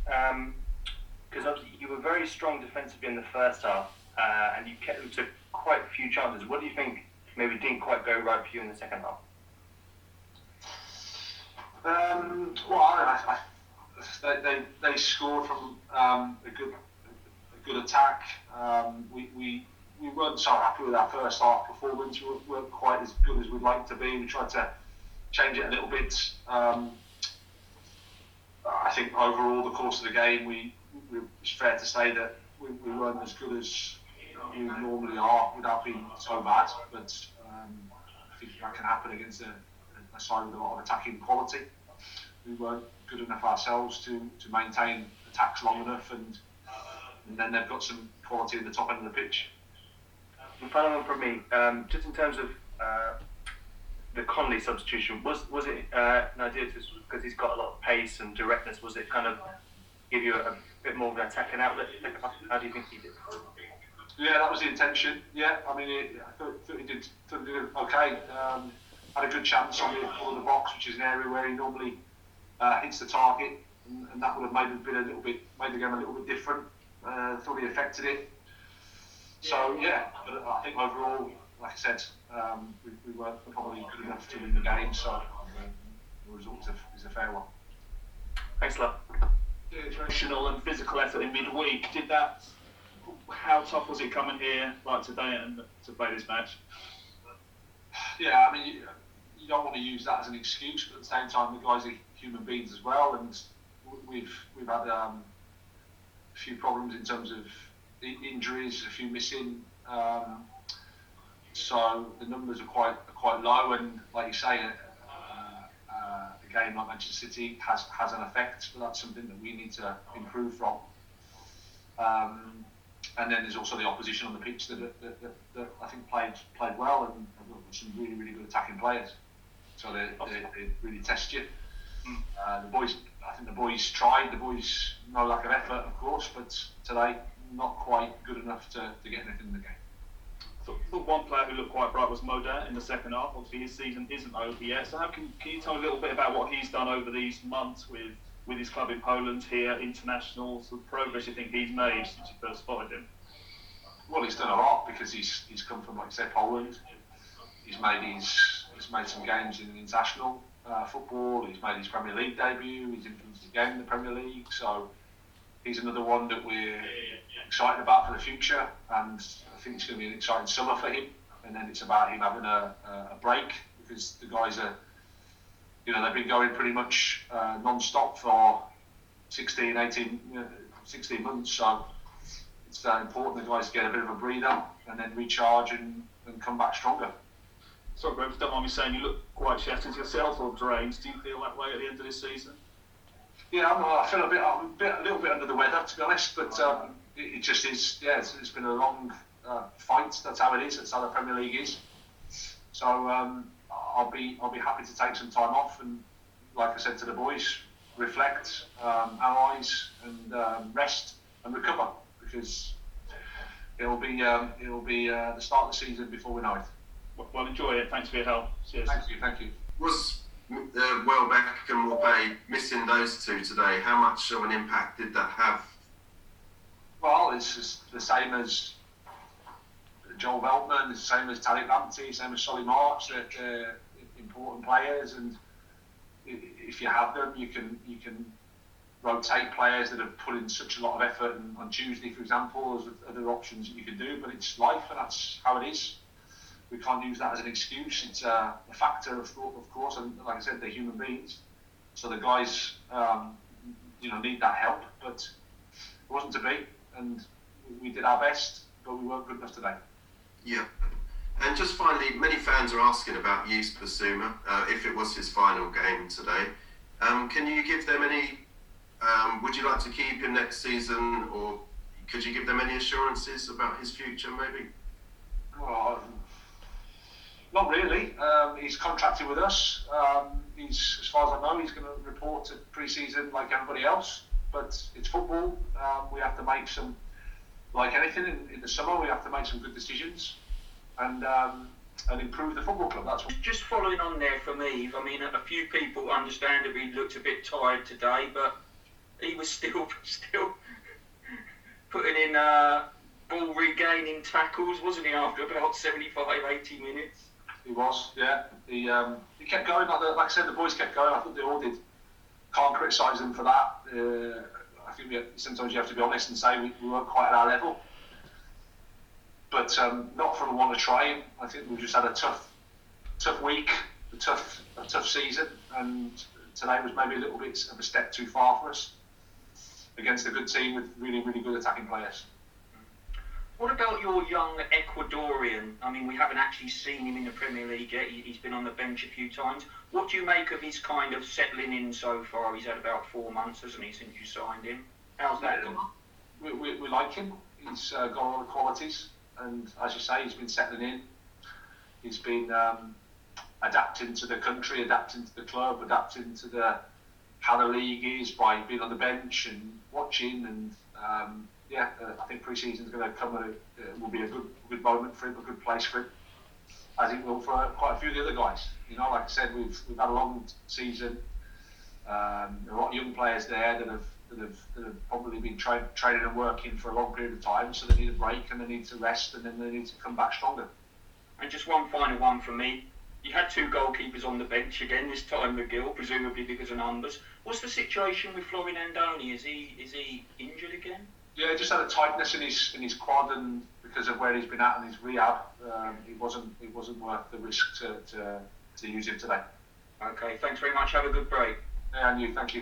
Because obviously you were very strong defensively in the first half, and you kept them to quite a few chances. What do you think maybe didn't quite go right for you in the second half? They scored from a good attack. We weren't so happy with our first half performance. We weren't quite as good as we'd like to be. We tried to change it a little bit. I think overall, the course of the game, it's fair to say that we weren't as good as we normally are without being so bad. But I think that can happen against a side with a lot of attacking quality. We weren't good enough ourselves to maintain attacks long enough, and then they've got some quality in the top end of the pitch. And final one from me, just in terms of the Conley substitution, was it an idea because he's got a lot of pace and directness? Was it kind of give you a bit more of an attacking outlet? How do you think he did? Yeah, that was the intention. Yeah, I mean, I thought he did okay. Had a good chance on the corner of the box, which is an area where he normally hits the target, and that would have made the game a little bit different. Thought he affected it. So yeah, but I think overall, like I said, we weren't probably good enough to win the game. So the result is a fair one. Thanks a lot. Emotional and physical effort in midweek. How tough was it coming here like today and to play this match? Yeah, I mean, you don't want to use that as an excuse, but at the same time, the guys are human beings as well, and we've had a few problems in terms of injuries, a few missing. So the numbers are quite low, and like you say, a game like Manchester City has an effect, but that's something that we need to improve from. And then there's also the opposition on the pitch that I think played well, and have got some really good attacking players. So they really test you. The boys tried. The boys, no lack of effort, of course, but today not quite good enough to get anything in the game. Thought one player who looked quite bright was Moda in the second half. Obviously, his season isn't over yet. So, can you tell me a little bit about what he's done over these months with his club in Poland, here, internationals, the progress you think he's made since you first spotted him? Well, he's done a lot because he's come from, like I said, Poland. He's made some games in international football. He's made his Premier League debut. He's influenced the game in the Premier League. So he's another one that we're excited about for the future, and I think it's going to be an exciting summer for him. And then it's about him having a break, because the guys are, they've been going pretty much non-stop for 16 months. So it's important the guys get a bit of a breather and then recharge and come back stronger. Sorry, Graham, don't mind me saying, you look quite shattered yourself or drained. Do you feel that way at the end of this season? Yeah, I feel a little bit under the weather, to be honest, but it just is. Yeah, it's been a long fight. That's how it is. That's how the Premier League is. So I'll be happy to take some time off and, like I said to the boys, reflect, analyse, and rest and recover, because it'll be the start of the season before we know it. Well, enjoy it. Thanks for your help. Cheers. Thank you. Was Welbeck and Morpay missing those two today? How much of an impact did that have? Well, it's just the same as Joel Veltman, it's the same as Tariq Lamptey, same as Solly March. They're important players, and if you have them, you can rotate players that have put in such a lot of effort. And on Tuesday, for example, there's other options that you can do, but it's life, and that's how it is. We can't use that as an excuse. It's a factor, of course, and like I said, they're human beings. So the guys, need that help, but it wasn't to be, and we did our best, but we weren't good enough today. Yeah. And just finally, many fans are asking about Yus Bissouma, if it was his final game today. Can you give them any, would you like to keep him next season, or could you give them any assurances about his future, maybe? Well, not really. He's contracted with us. He's, as far as I know, he's going to report to pre-season like everybody else. But it's football. We have to make some, like anything in the summer, we have to make some good decisions and improve the football club. That's what. Just following on there from Eve. I mean, a few people understandably looked a bit tired today, but he was still putting in ball regaining tackles, wasn't he? After about 75, 80 minutes. He was, yeah. He kept going. Like I said, the boys kept going. I thought they all did. Can't criticise them for that. I think sometimes you have to be honest and say we weren't quite at our level. But not from the want of trying. I think we just had a tough week, a tough season, and today was maybe a little bit of a step too far for us against a good team with really, really good attacking players. What about your young Ecuadorian? I mean, we haven't actually seen him in the Premier League yet. He's been on the bench a few times. What do you make of his kind of settling in so far? He's had about 4 months, hasn't he, since you signed him? How's that gone? We like him. He's got a lot of qualities, and as you say, he's been settling in. He's been adapting to the country, adapting to the club, adapting to how the league is by being on the bench and watching. And I think pre-season is going to come. Will be a good moment for him, a good place for him, as it will for quite a few of the other guys. You know, like I said, we've had a long season. There are a lot of young players there that have probably been training and working for a long period of time, so they need a break and they need to rest and then they need to come back stronger. And just one final one from me. You had 2 goalkeepers on the bench again, this time McGill, presumably because of numbers. What's the situation with Florin Andoni? Is he injured again? Yeah, he just had a tightness in his quad, and because of where he's been at in his rehab, it wasn't worth the risk to use him today. Okay, thanks very much. Have a good break. Yeah, and you, thank you.